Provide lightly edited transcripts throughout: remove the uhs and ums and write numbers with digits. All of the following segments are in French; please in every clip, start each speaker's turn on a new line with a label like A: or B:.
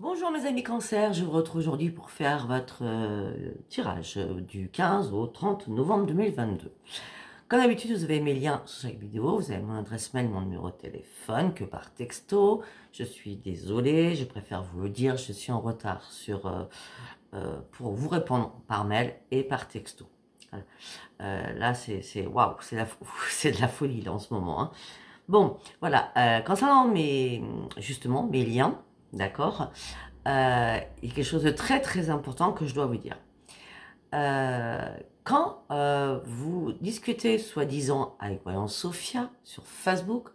A: Bonjour mes amis cancer, je vous retrouve aujourd'hui pour faire votre tirage du 15 au 30 novembre 2022. Comme d'habitude, vous avez mes liens sous chaque vidéo, vous avez mon adresse mail, mon numéro de téléphone, que par texto. Je suis désolée, je préfère vous le dire, je suis en retard pour vous répondre par mail et par texto. Là, c'est waouh, c'est de la folie là en ce moment. Hein. Bon, voilà, concernant justement mes liens, d'accord, il y a quelque chose de très très important que je dois vous dire. Quand vous discutez soi-disant avec Voyance Sophia sur Facebook,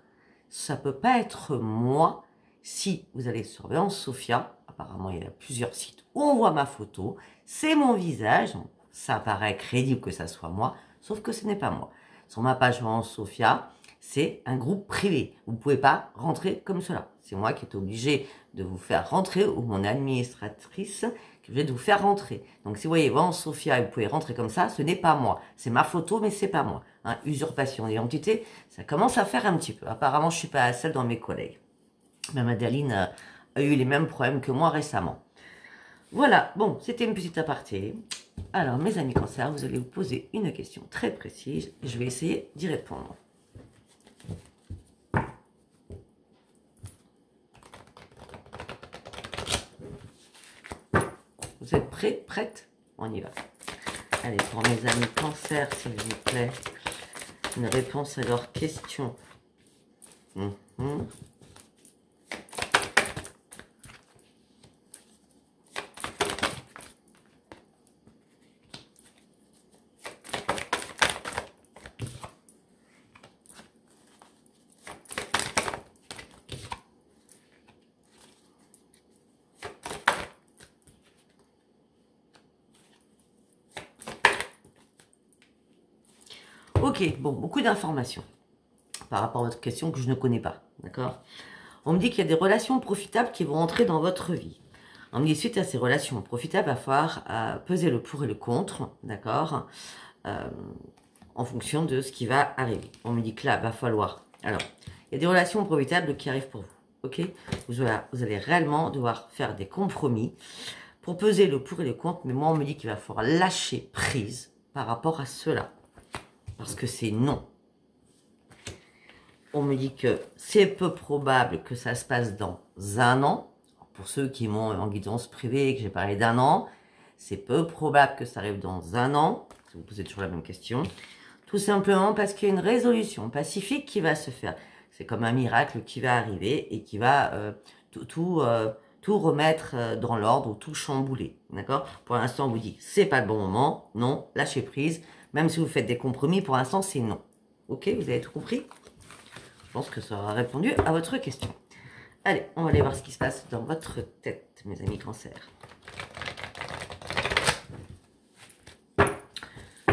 A: ça peut pas être moi. Si vous allez sur Voyance Sophia, apparemment il y a plusieurs sites où on voit ma photo, c'est mon visage, donc ça paraît crédible que ça soit moi, sauf que ce n'est pas moi. Sur ma page Voyance Sophia, c'est un groupe privé. Vous ne pouvez pas rentrer comme cela. C'est moi qui est obligé de vous faire rentrer, ou mon administratrice qui est obligée de vous faire rentrer. Donc si vous voyez Voyance Sophia et vous pouvez rentrer comme ça, ce n'est pas moi. C'est ma photo, mais c'est pas moi. Hein, usurpation d'identité, ça commence à faire un petit peu. Apparemment, je suis pas la seule dans mes collègues. Mais Madeleine a eu les mêmes problèmes que moi récemment. Voilà, bon, c'était une petite aparté. Alors, mes amis cancer, vous allez vous poser une question très précise. Je vais essayer d'y répondre. Vous êtes prêts? Prête? On y va. Allez, pour mes amis cancer, s'il vous plaît, une réponse à leurs questions. Ok, bon, beaucoup d'informations par rapport à votre question que je ne connais pas, d'accord? On me dit qu'il y a des relations profitables qui vont entrer dans votre vie. On me dit suite à ces relations profitables, il va falloir peser le pour et le contre, d'accord? En fonction de ce qui va arriver. On me dit que là, il va falloir... Alors, il y a des relations profitables qui arrivent pour vous, ok? Vous allez réellement devoir faire des compromis pour peser le pour et le contre, mais moi, on me dit qu'il va falloir lâcher prise par rapport à cela. Parce que c'est non. On me dit que c'est peu probable que ça se passe dans un an. Pour ceux qui m'ont en guidance privée et que j'ai parlé d'un an, c'est peu probable que ça arrive dans un an. Si vous posez toujours la même question. Tout simplement parce qu'il y a une résolution pacifique qui va se faire. C'est comme un miracle qui va arriver et qui va tout remettre dans l'ordre ou tout chambouler. D'accord? Pour l'instant, on vous dit c'est pas le bon moment. Non, lâchez prise. Même si vous faites des compromis, pour l'instant, c'est non. Ok, vous avez tout compris? Je pense que ça aura répondu à votre question. Allez, on va aller voir ce qui se passe dans votre tête, mes amis cancer.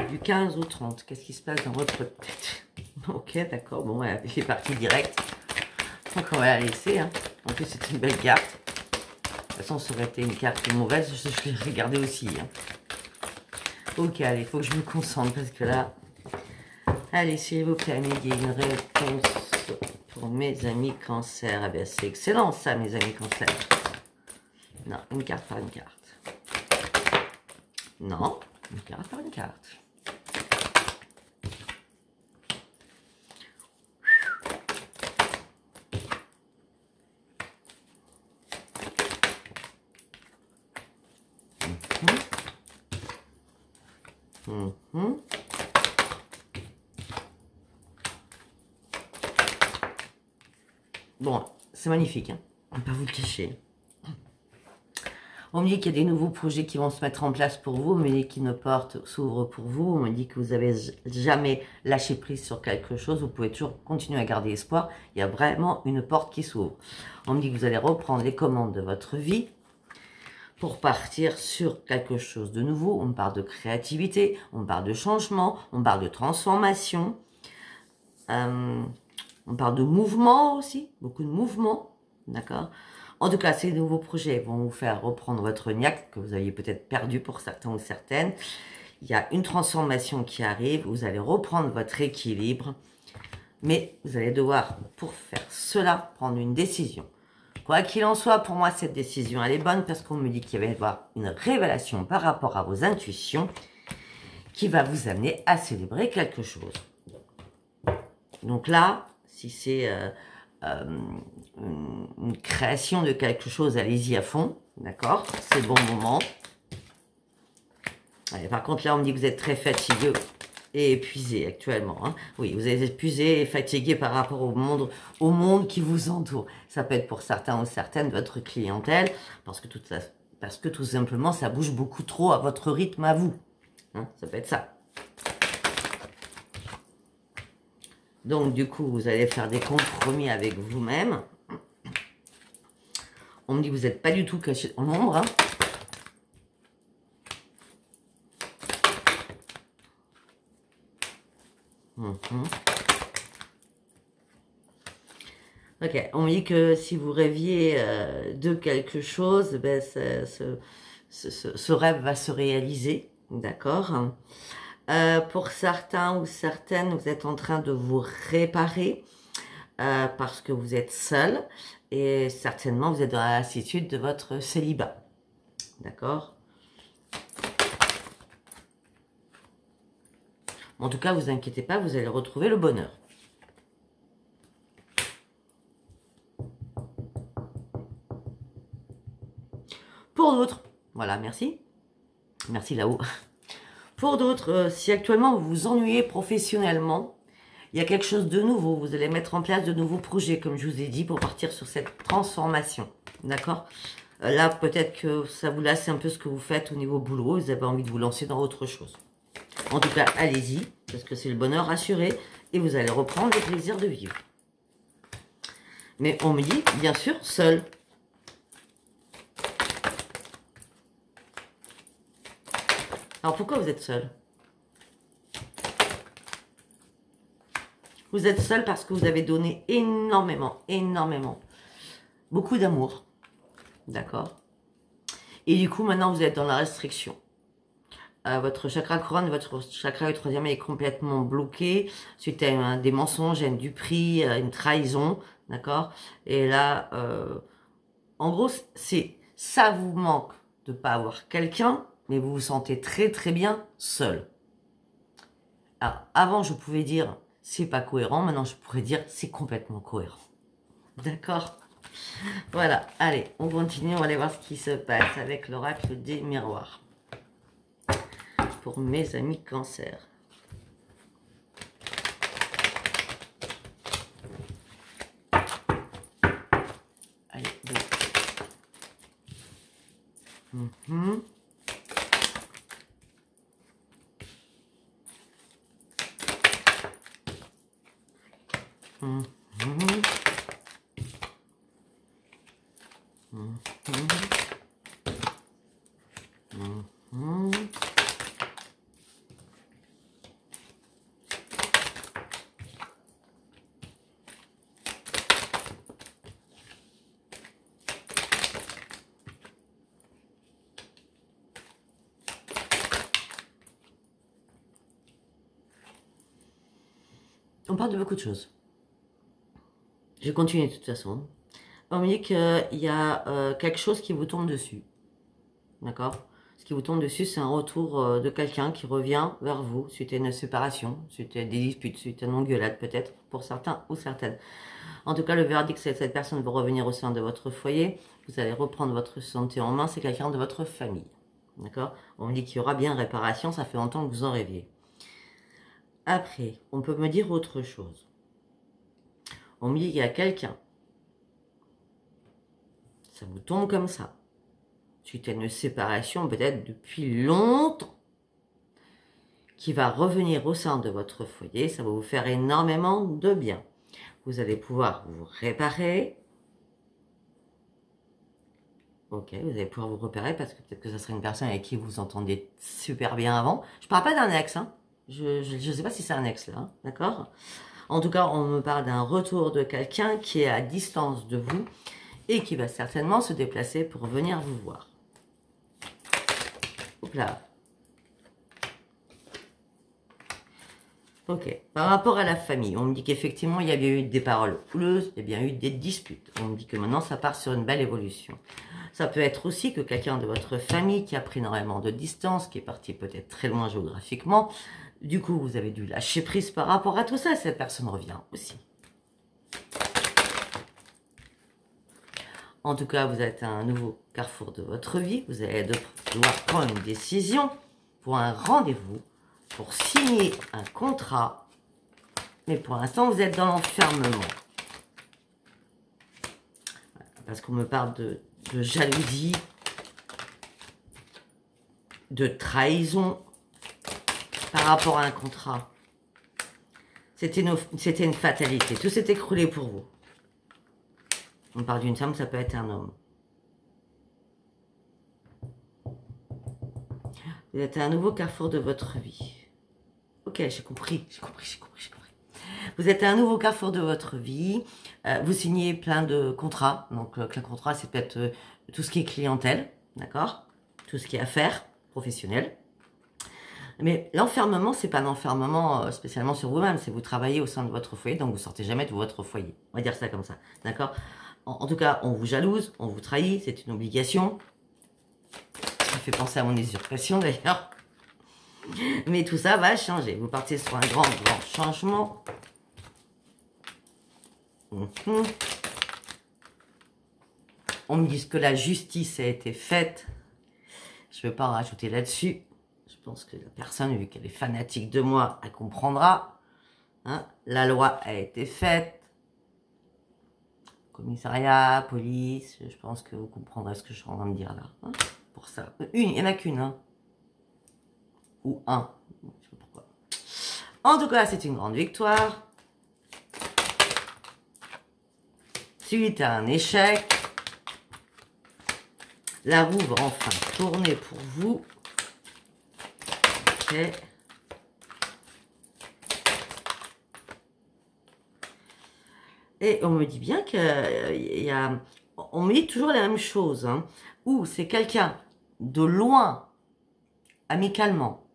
A: Du 15 au 30, qu'est-ce qui se passe dans votre tête? Ok, d'accord, bon, elle est partie direct. Donc, on va la laisser. Hein. En plus, c'est une belle carte. De toute façon, ça aurait été une carte mauvaise, je l'ai regardée aussi. Hein. Ok, allez, il faut que je me concentre parce que là... Allez, s'il vous plaît, il y a une réponse pour mes amis cancer. Ah bien, c'est excellent ça, mes amis cancer. Non, une carte par une carte. Non, une carte par une carte. Bon, c'est magnifique, hein. On ne peut pas vous le cacher. On me dit qu'il y a des nouveaux projets qui vont se mettre en place pour vous. On me dit qu'une porte s'ouvre pour vous. On me dit que vous n'avez jamais lâché prise sur quelque chose. Vous pouvez toujours continuer à garder espoir. Il y a vraiment une porte qui s'ouvre. On me dit que vous allez reprendre les commandes de votre vie pour partir sur quelque chose de nouveau. On parle de créativité, on parle de changement, on parle de transformation. On parle de mouvement aussi, beaucoup de mouvement, d'accord? En tout cas, ces nouveaux projets vont vous faire reprendre votre niaque que vous aviez peut-être perdu pour certains ou certaines. Il y a une transformation qui arrive, vous allez reprendre votre équilibre, mais vous allez devoir, pour faire cela, prendre une décision. Quoi qu'il en soit, pour moi, cette décision, elle est bonne parce qu'on me dit qu'il va y avoir une révélation par rapport à vos intuitions qui va vous amener à célébrer quelque chose. Donc là, si c'est une création de quelque chose, allez-y à fond, d'accord? C'est le bon moment. Allez, par contre, là, on me dit que vous êtes très fatigué et épuisé actuellement. Hein. Oui, vous êtes épuisé et fatigué par rapport au monde qui vous entoure. Ça peut être pour certains ou certaines votre clientèle, parce que tout simplement, ça bouge beaucoup trop à votre rythme à vous. Hein, ça peut être ça. Donc, du coup, vous allez faire des compromis avec vous-même. On me dit que vous n'êtes pas du tout caché dans l'ombre. Hein. Ok, on me dit que si vous rêviez de quelque chose, ben, ce rêve va se réaliser, d'accord? Pour certains ou certaines, vous êtes en train de vous réparer parce que vous êtes seul et certainement vous êtes dans la lassitude de votre célibat, d'accord? En tout cas, vous inquiétez pas, vous allez retrouver le bonheur. Pour d'autres, voilà, merci. Merci là-haut. Pour d'autres, si actuellement vous vous ennuyez professionnellement, il y a quelque chose de nouveau. Vous allez mettre en place de nouveaux projets, comme je vous ai dit, pour partir sur cette transformation. D'accord? Là, peut-être que ça vous lasse un peu ce que vous faites au niveau boulot. Vous avez envie de vous lancer dans autre chose. En tout cas, allez-y, parce que c'est le bonheur assuré. Et vous allez reprendre le plaisir de vivre. Mais on me dit, bien sûr, seul. Alors, pourquoi vous êtes seul? Vous êtes seul parce que vous avez donné énormément, beaucoup d'amour. D'accord? Et du coup, maintenant, vous êtes dans la restriction. Votre chakra couronne, votre chakra du troisième est complètement bloqué suite à des mensonges, à une duperie, à une trahison. D'accord? Et là, en gros, ça vous manque de ne pas avoir quelqu'un, mais vous vous sentez très bien seul. Alors, avant, je pouvais dire, c'est pas cohérent. Maintenant, je pourrais dire, c'est complètement cohérent. D'accord? Voilà. Allez, on continue. On va aller voir ce qui se passe avec l'oracle des miroirs. Pour mes amis cancer. Allez, donc. On parle de beaucoup de choses. Je vais continuer de toute façon. On me dit qu'il y a quelque chose qui vous tombe dessus. D'accord? Ce qui vous tombe dessus, c'est un retour de quelqu'un qui revient vers vous suite à une séparation, suite à des disputes, suite à une engueulade peut-être, pour certains ou certaines. En tout cas, le verdict, c'est que cette personne va revenir au sein de votre foyer. Vous allez reprendre votre santé en main. C'est quelqu'un de votre famille. D'accord? On me dit qu'il y aura bien réparation. Ça fait longtemps que vous en rêviez. Après, on peut me dire autre chose. On me dit qu'il y a quelqu'un. Ça vous tombe comme ça. Suite à une séparation, peut-être depuis longtemps, qui va revenir au sein de votre foyer. Ça va vous faire énormément de bien. Vous allez pouvoir vous réparer. Ok, vous allez pouvoir vous repérer parce que peut-être que ça serait une personne avec qui vous entendez super bien avant. Je ne parle pas d'un ex, hein. Je ne sais pas si c'est un ex là, hein, d'accord? En tout cas, on me parle d'un retour de quelqu'un qui est à distance de vous et qui va certainement se déplacer pour venir vous voir. Hop là. Ok. Par rapport à la famille, on me dit qu'effectivement, il y a bien eu des paroles houleuses, il y a bien eu des disputes. On me dit que maintenant, ça part sur une belle évolution. Ça peut être aussi que quelqu'un de votre famille qui a pris énormément de distance, qui est parti peut-être très loin géographiquement, du coup, vous avez dû lâcher prise par rapport à tout ça. Cette personne revient aussi. En tout cas, vous êtes à un nouveau carrefour de votre vie. Vous allez devoir prendre une décision pour un rendez-vous, pour signer un contrat. Mais pour l'instant, vous êtes dans l'enfermement. Parce qu'on me parle de jalousie, de trahison par rapport à un contrat. C'était une fatalité. Tout s'est écroulé pour vous. On parle d'une femme, ça peut être un homme. Vous êtes à un nouveau carrefour de votre vie. Ok, j'ai compris. Vous êtes à un nouveau carrefour de votre vie. Vous signez plein de contrats. Donc, un contrat, c'est peut-être tout ce qui est clientèle, d'accord? Tout ce qui est affaires professionnelles. Mais l'enfermement, c'est pas un enfermement spécialement sur vous-même. C'est vous travaillez au sein de votre foyer, donc vous sortez jamais de votre foyer. On va dire ça comme ça, d'accord? En tout cas, on vous jalouse, on vous trahit, c'est une obligation. Ça fait penser à mon usurpation d'ailleurs. Mais tout ça va changer. Vous partez sur un grand changement. On me dit que la justice a été faite. Je ne vais pas en rajouter là-dessus. Je pense que la personne, vu qu'elle est fanatique de moi, elle comprendra. Hein, la loi a été faite. Commissariat, police, je pense que vous comprendrez ce que je suis en train de dire là. Hein, pour ça. Il n'y en a qu'une. Hein. Ou un. Je sais pas pourquoi. En tout cas, c'est une grande victoire. Suite à un échec, la roue va enfin tourner pour vous. Ok. Et on me dit bien qu'il y a... On me dit toujours la même chose. Hein, où c'est quelqu'un de loin, amicalement.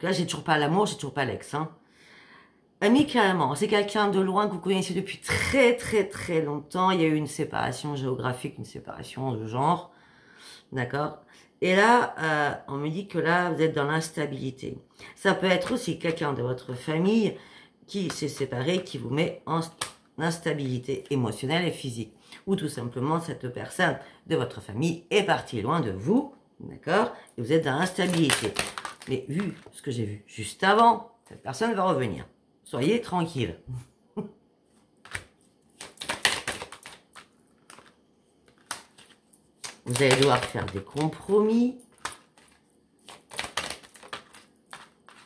A: Là, j'ai toujours pas l'amour, j'ai toujours pas l'ex. Hein. Amicalement, c'est quelqu'un de loin que vous connaissez depuis très longtemps. Il y a eu une séparation géographique, une séparation de genre. D'accord? Et là, on me dit que là, vous êtes dans l'instabilité. Ça peut être aussi quelqu'un de votre famille qui s'est séparé, qui vous met en instabilité émotionnelle et physique. Ou tout simplement, cette personne de votre famille est partie loin de vous. D'accord? Et vous êtes dans l'instabilité. Mais vu ce que j'ai vu juste avant, cette personne va revenir. Soyez tranquille. Vous allez devoir faire des compromis.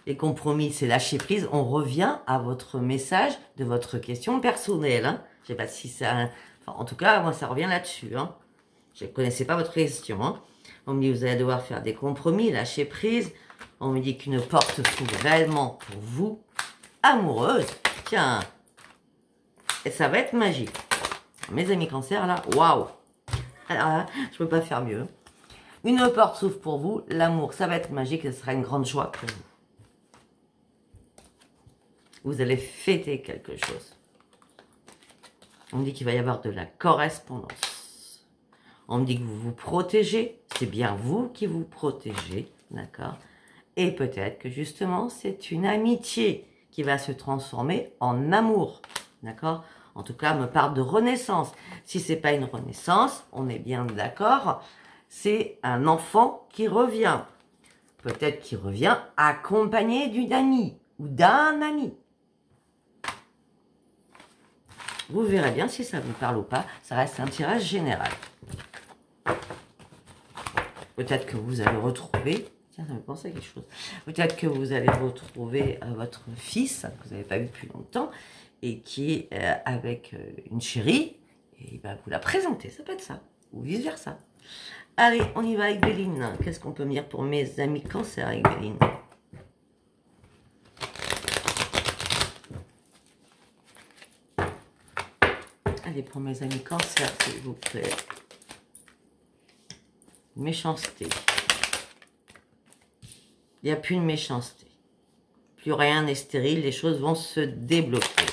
A: Les compromis, c'est lâcher prise. On revient à votre message de votre question personnelle. Hein. Je ne sais pas si ça... Enfin, en tout cas, moi, ça revient là-dessus. Hein. Je ne connaissais pas votre question. Hein. On me dit, vous allez devoir faire des compromis, lâcher prise. On me dit qu'une porte s'ouvre réellement pour vous. Amoureuse. Tiens. Et ça va être magique. Mes amis cancer, là, waouh. Alors là, je peux pas faire mieux. Une porte s'ouvre pour vous. L'amour, ça va être magique. Ce sera une grande joie pour vous. Vous allez fêter quelque chose. On me dit qu'il va y avoir de la correspondance. On me dit que vous vous protégez. C'est bien vous qui vous protégez. D'accord? Et peut-être que justement, c'est une amitié qui va se transformer en amour. D'accord? En tout cas, me parle de renaissance. Si ce n'est pas une renaissance, on est bien d'accord, c'est un enfant qui revient. Peut-être qu'il revient accompagné d'une amie ou d'un ami. Vous verrez bien si ça vous parle ou pas. Ça reste un tirage général. Peut-être que vous allez retrouver... Tiens, ça me pense à quelque chose. Peut-être que vous allez retrouver votre fils, que vous n'avez pas vu depuis longtemps, et qui est avec une chérie, et ben, vous la présentez, ça peut être ça, ou vice-versa. Allez, on y va avec Béline. Qu'est-ce qu'on peut me dire pour mes amis cancer avec Béline? Allez, pour mes amis cancer, s'il vous plaît. Méchanceté. Il n'y a plus de méchanceté. plus rien n'est stérile, les choses vont se débloquer.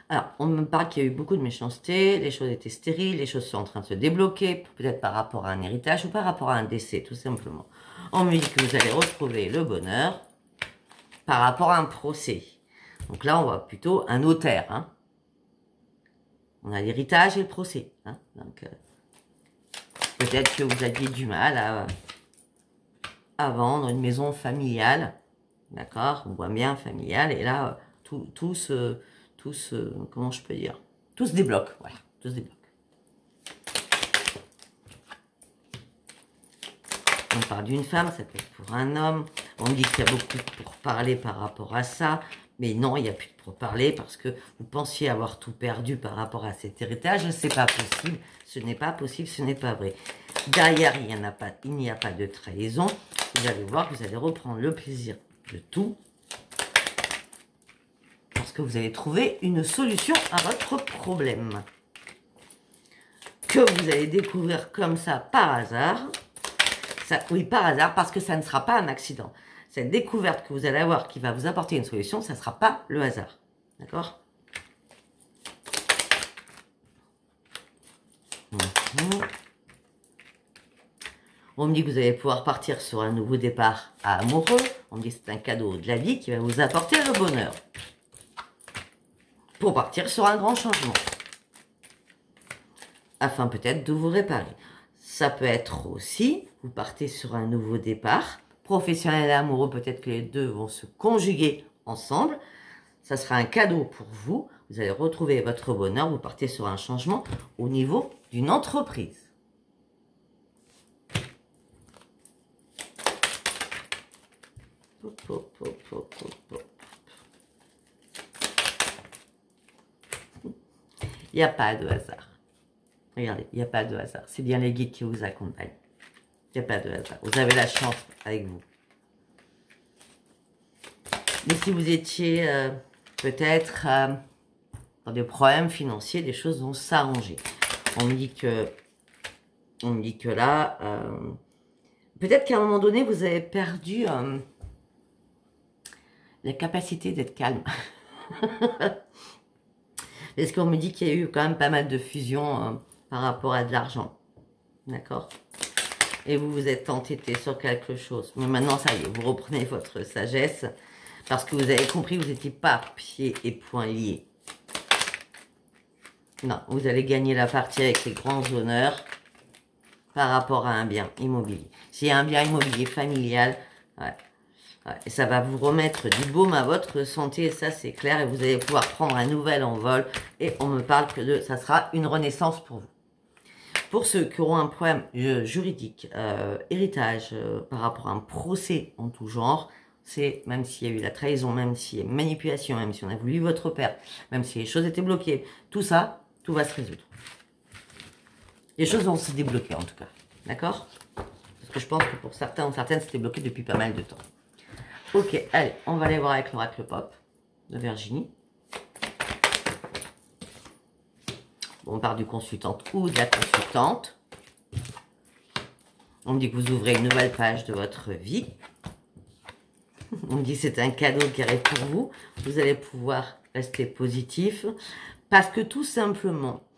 A: Alors, on me parle qu'il y a eu beaucoup de méchanceté, les choses étaient stériles, les choses sont en train de se débloquer, peut-être par rapport à un héritage ou par rapport à un décès, tout simplement. On me dit que vous allez retrouver le bonheur par rapport à un procès. Donc là, on voit plutôt un notaire. Hein. On a l'héritage et le procès. Hein. Donc, peut-être que vous aviez du mal à vendre une maison familiale. D'accord? On voit bien familiale. Et là, tout se... comment je peux dire? Tout se débloque. Voilà, tout se débloque. On parle d'une femme, ça peut être pour un homme. On me dit qu'il y a beaucoup de pourparlers par rapport à ça. Mais non, il n'y a plus de pourparlers parce que vous pensiez avoir tout perdu par rapport à cet héritage. Ce n'est pas possible. Ce n'est pas possible, ce n'est pas vrai. Derrière, il n'y a pas de trahison. Vous allez voir que vous allez reprendre le plaisir de tout. Parce que vous allez trouver une solution à votre problème. Que vous allez découvrir comme ça par hasard. Oui, par hasard, parce que ça ne sera pas un accident. Cette découverte que vous allez avoir qui va vous apporter une solution, ça ne sera pas le hasard. D'accord? On me dit que vous allez pouvoir partir sur un nouveau départ amoureux. On me dit que c'est un cadeau de la vie qui va vous apporter le bonheur. Pour partir sur un grand changement. Afin peut-être de vous réparer. Ça peut être aussi, vous partez sur un nouveau départ. Professionnel et amoureux, peut-être que les deux vont se conjuguer ensemble. Ça sera un cadeau pour vous. Vous allez retrouver votre bonheur. Vous partez sur un changement au niveau d'une entreprise. Il n'y a pas de hasard. Regardez, il n'y a pas de hasard. C'est bien les guides qui vous accompagnent. Il n'y a pas de hasard. Vous avez la chance avec vous. Mais si vous étiez peut-être dans des problèmes financiers, les choses vont s'arranger. On me dit que là, peut-être qu'à un moment donné, vous avez perdu la capacité d'être calme. Parce qu'on me dit qu'il y a eu quand même pas mal de fusions par rapport à de l'argent. D'accord? Et vous vous êtes entêté sur quelque chose. Mais maintenant, ça y est, vous reprenez votre sagesse. Parce que vous avez compris que vous n'étiez pas pieds et poings liés. Non, vous allez gagner la partie avec les grands honneurs par rapport à un bien immobilier. S'il y a un bien immobilier familial, ouais. Et ça va vous remettre du baume à votre santé, et ça c'est clair, et vous allez pouvoir prendre un nouvel envol, et on me parle que ça sera une renaissance pour vous. Pour ceux qui auront un problème juridique, héritage, par rapport à un procès en tout genre, c'est même s'il y a eu la trahison, même s'il y a une manipulation, même si on a voulu votre père, même si les choses étaient bloquées, tout ça, tout va se résoudre. Les choses vont se débloquer en tout cas, d'accord? Parce que je pense que pour certains ou certaines, c'était bloqué depuis pas mal de temps. Ok, allez, on va aller voir avec l'oracle pop de Virginie. Bon, on part du consultante ou de la consultante. On me dit que vous ouvrez une nouvelle page de votre vie. On me dit que c'est un cadeau qui arrive pour vous. Vous allez pouvoir rester positif. Parce que tout simplement,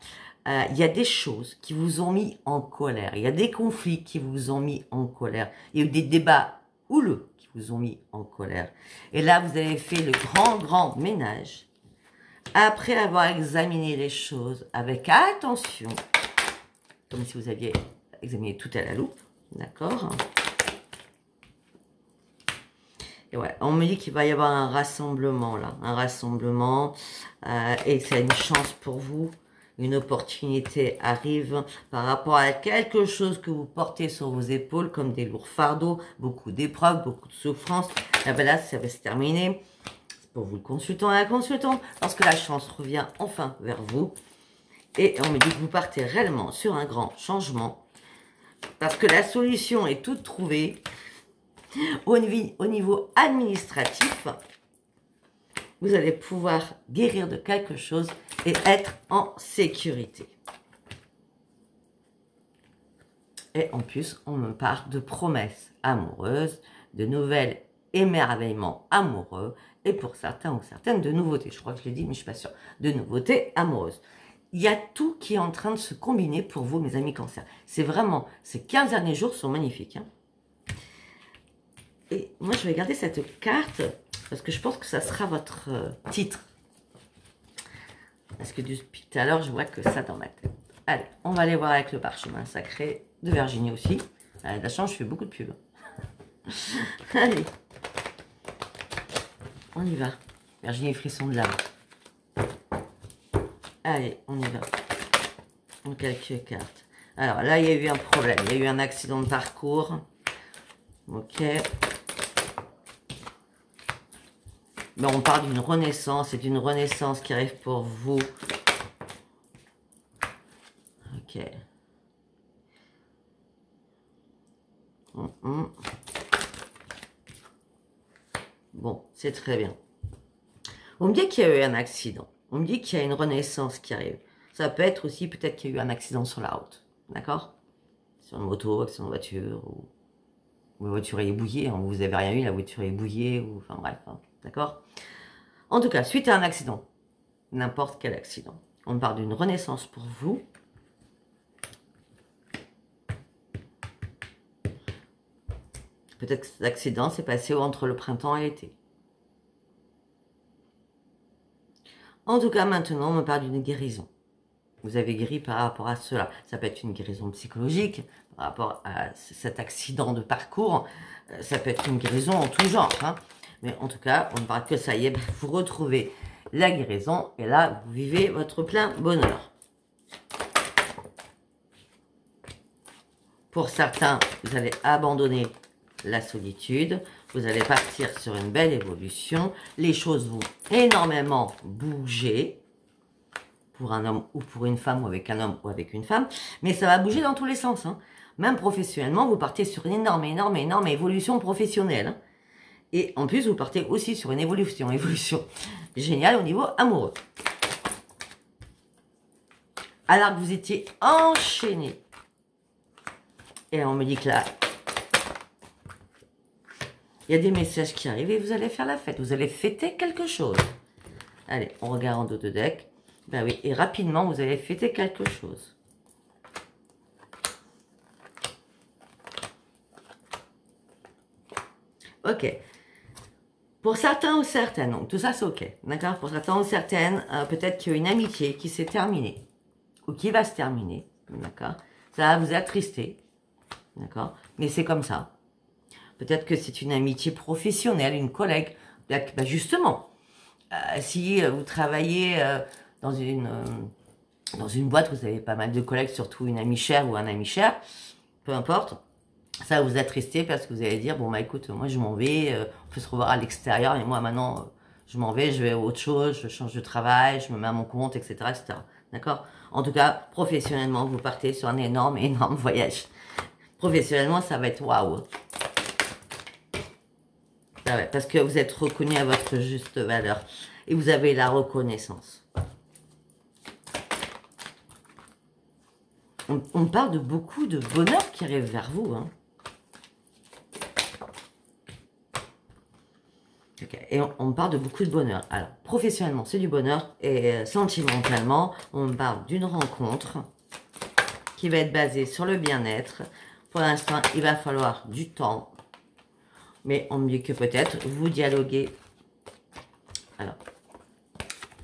A: il y a des choses qui vous ont mis en colère. Il y a des conflits qui vous ont mis en colère. Il y a eu des débats houleux qui vous ont mis en colère. Et là, vous avez fait le grand ménage. Après avoir examiné les choses avec attention, comme si vous aviez examiné tout à la loupe, d'accord? Et ouais, on me dit qu'il va y avoir un rassemblement là, un rassemblement, et que c'est une chance pour vous. Une opportunité arrive par rapport à quelque chose que vous portez sur vos épaules, comme des lourds fardeaux, beaucoup d'épreuves, beaucoup de souffrances. Et ben là, ça va se terminer. C'est pour vous le consultant et la consultante, parce que la chance revient enfin vers vous. Et on me dit que vous partez réellement sur un grand changement, parce que la solution est toute trouvée. Au niveau administratif, vous allez pouvoir guérir de quelque chose et être en sécurité. Et en plus, on me parle de promesses amoureuses, de nouvelles émerveillements amoureux, et pour certains ou certaines, de nouveautés. Je crois que je l'ai dit, mais je suis pas sûre. De nouveautés amoureuses. Il y a tout qui est en train de se combiner pour vous, mes amis Cancer. C'est vraiment, ces 15 derniers jours sont magnifiques. Hein. Et moi, je vais garder cette carte, parce que je pense que ça sera votre titre. Parce que depuis tout à l'heure, je vois que ça dans ma tête. Allez, on va aller voir avec le parchemin sacré de Virginie aussi. Elle a de la chance, je fais beaucoup de pubs. Allez. On y va. Virginie frisson de l'âme. Allez, on y va. On calcule cartes. Alors là, il y a eu un problème. Il y a eu un accident de parcours. Ok. Mais on parle d'une renaissance. C'est une renaissance qui arrive pour vous. Ok. Bon, c'est très bien. On me dit qu'il y a eu un accident. On me dit qu'il y a une renaissance qui arrive. Ça peut être aussi peut-être qu'il y a eu un accident sur la route. D'accord? Sur une moto, accident de voiture, ou la voiture est bouillée. Hein, vous n'avez rien eu, la voiture est bouillée, ou enfin bref. Hein, d'accord? En tout cas, suite à un accident, n'importe quel accident, on parle d'une renaissance pour vous. Peut-être que cet accident s'est passé entre le printemps et l'été. En tout cas, maintenant, on me parle d'une guérison. Vous avez guéri par rapport à cela. Ça peut être une guérison psychologique, par rapport à cet accident de parcours. Ça peut être une guérison en tout genre. Hein. Mais en tout cas, on ne parle que ça y est, vous retrouvez la guérison. Et là, vous vivez votre plein bonheur. Pour certains, vous allez abandonner la solitude. Vous allez partir sur une belle évolution. Les choses vont énormément bouger. Pour un homme ou pour une femme, ou avec un homme ou avec une femme. Mais ça va bouger dans tous les sens. Hein. Même professionnellement, vous partez sur une énorme évolution professionnelle. Hein. Et en plus, vous partez aussi sur une évolution géniale au niveau amoureux. Alors que vous étiez enchaîné. Et là, on me dit que là, il y a des messages qui arrivent et vous allez faire la fête. Vous allez fêter quelque chose. Allez, on regarde en dos de deck. Ben oui, et rapidement, vous allez fêter quelque chose. Ok. Pour certains ou certaines, donc tout ça c'est ok, d'accord? Pour certains ou certaines, peut-être qu'il y a une amitié qui s'est terminée, ou qui va se terminer, d'accord? Ça va vous attrister, d'accord? Mais c'est comme ça. Peut-être que c'est une amitié professionnelle, une collègue. Ben justement, si vous travaillez dans une boîte, vous avez pas mal de collègues, surtout une amie chère ou un ami cher, peu importe. Ça va vous attrister parce que vous allez dire, bon bah écoute, moi je m'en vais, on peut se revoir à l'extérieur, et moi maintenant, je m'en vais, je vais à autre chose, je change de travail, je me mets à mon compte, etc. etc. D'accord? En tout cas, professionnellement, vous partez sur un énorme voyage. Professionnellement, ça va être waouh. Ah ouais, parce que vous êtes reconnu à votre juste valeur. Et vous avez la reconnaissance. On parle de beaucoup de bonheur qui arrive vers vous. Hein. Okay. Et on parle de beaucoup de bonheur. Alors, professionnellement, c'est du bonheur. Et sentimentalement, on parle d'une rencontre qui va être basée sur le bien-être. Pour l'instant, il va falloir du temps. Mais on me dit que peut-être vous dialoguez. Alors,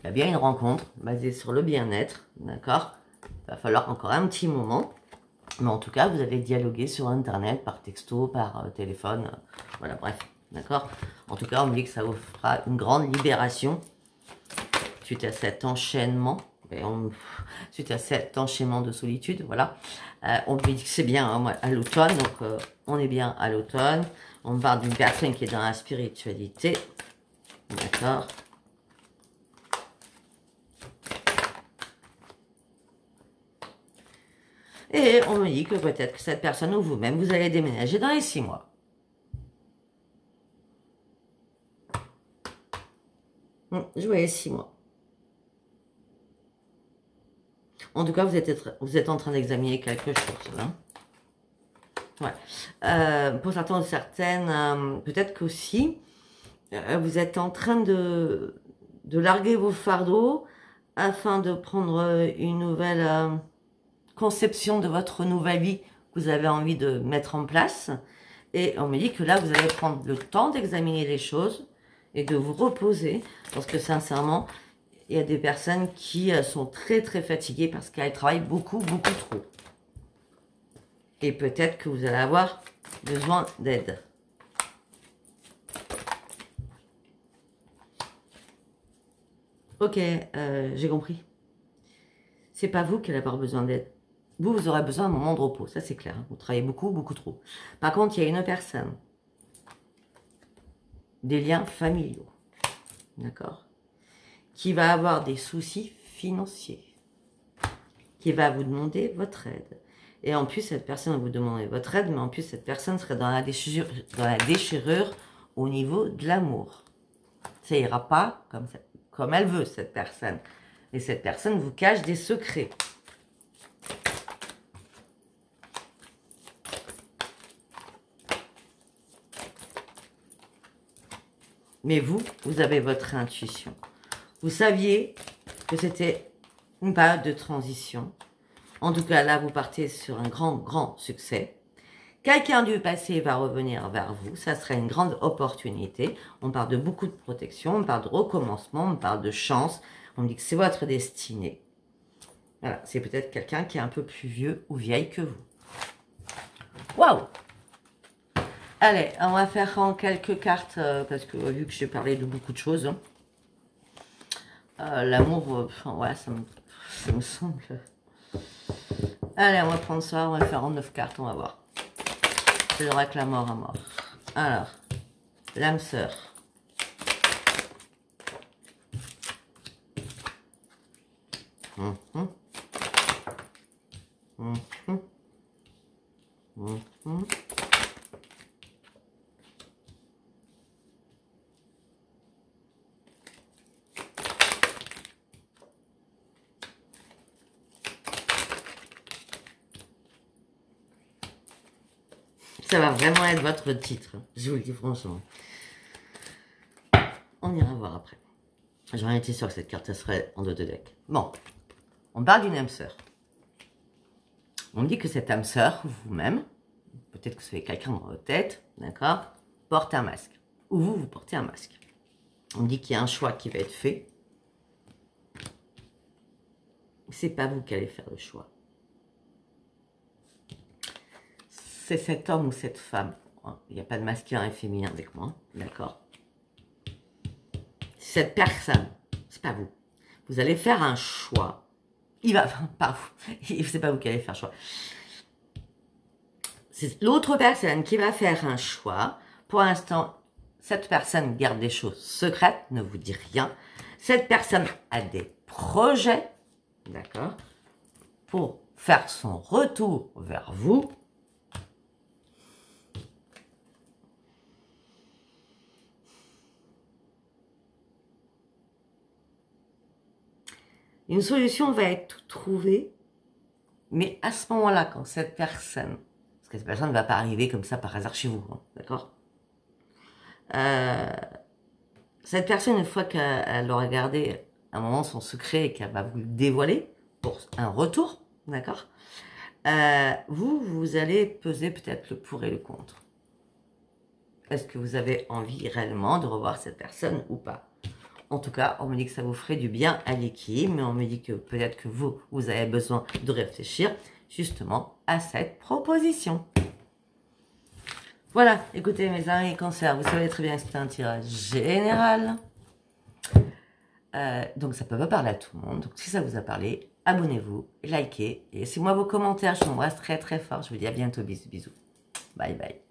A: il y a bien une rencontre basée sur le bien-être. D'accord? Il va falloir encore un petit moment. Mais en tout cas, vous allez dialoguer sur Internet, par texto, par téléphone. Voilà, bref. D'accord? En tout cas, on me dit que ça vous fera une grande libération suite à cet enchaînement. Suite à cet enchaînement de solitude, voilà. On me dit que c'est bien hein, à l'automne, donc on est bien à l'automne. On me parle d'une personne qui est dans la spiritualité. D'accord? Et on me dit que peut-être que cette personne ou vous-même, vous allez déménager dans les 6 mois. Je voyais 6 mois. En tout cas, vous êtes en train d'examiner quelque chose. Hein. Ouais. Pour certains ou certaines, peut-être qu'aussi, vous êtes en train de larguer vos fardeaux afin de prendre une nouvelle conception de votre nouvelle vie que vous avez envie de mettre en place. Et on me dit que là, vous allez prendre le temps d'examiner les choses et de vous reposer. Parce que sincèrement, il y a des personnes qui sont très très fatiguées parce qu'elles travaillent beaucoup trop. Et peut-être que vous allez avoir besoin d'aide. Ok, j'ai compris. C'est pas vous qui allez avoir besoin d'aide. Vous aurez besoin d'un moment de repos, ça c'est clair. Vous travaillez beaucoup trop. Par contre, il y a une personne. Des liens familiaux. D'accord? Qui va avoir des soucis financiers. Qui va vous demander votre aide. Et en plus, cette personne va vous demander votre aide, mais en plus, cette personne serait dans la déchirure au niveau de l'amour. Ça ira pas comme elle veut, cette personne. Et cette personne vous cache des secrets. Mais vous avez votre intuition. Vous saviez que c'était une période de transition. En tout cas, là, vous partez sur un grand succès. Quelqu'un du passé va revenir vers vous. Ça serait une grande opportunité. On parle de beaucoup de protection, on parle de recommencement, on parle de chance. On dit que c'est votre destinée. Voilà, c'est peut-être quelqu'un qui est un peu plus vieux ou vieille que vous. Waouh! Allez, on va faire en quelques cartes, parce que vu que j'ai parlé de beaucoup de choses, l'amour, ouais, ça me semble... Allez, on va prendre ça, on va faire en 9 cartes, on va voir. C'est l'oracle la mort à mort. Alors, l'âme sœur. Ça va vraiment être votre titre, je vous le dis franchement. On ira voir après. J'aurais été sûre que cette carte, elle serait en dos de deck. Bon, on parle d'une âme sœur. On dit que cette âme sœur, vous-même, peut-être que vous avez quelqu'un dans votre tête, d'accord, porte un masque. Ou vous portez un masque. On dit qu'il y a un choix qui va être fait. C'est pas vous qui allez faire le choix. C'est cet homme ou cette femme. Il n'y a pas de masculin et féminin avec moi, d'accord? Cette personne, c'est pas vous. Vous allez faire un choix. Il va, pas vous. C'est pas vous qui allez faire le choix. C'est l'autre personne qui va faire un choix. Pour l'instant, cette personne garde des choses secrètes, ne vous dit rien. Cette personne a des projets, d'accord, pour faire son retour vers vous. Une solution va être trouvée, mais à ce moment-là, quand cette personne, parce que cette personne ne va pas arriver comme ça par hasard chez vous, hein, d'accord? Cette personne, une fois qu'elle aura gardé un moment son secret et qu'elle va vous le dévoiler pour un retour, d'accord? Vous allez peser peut-être le pour et le contre. Est-ce que vous avez envie réellement de revoir cette personne ou pas? En tout cas, on me dit que ça vous ferait du bien à l'équilibre, mais on me dit que peut-être que vous avez besoin de réfléchir justement à cette proposition. Voilà, écoutez mes amis cancers, vous savez très bien que c'est un tirage général. Donc ça peut pas parler à tout le monde. Donc si ça vous a parlé, abonnez-vous, likez et laissez-moi vos commentaires. Je vous embrasse très fort. Je vous dis à bientôt. Bisous, bisous. Bye bye.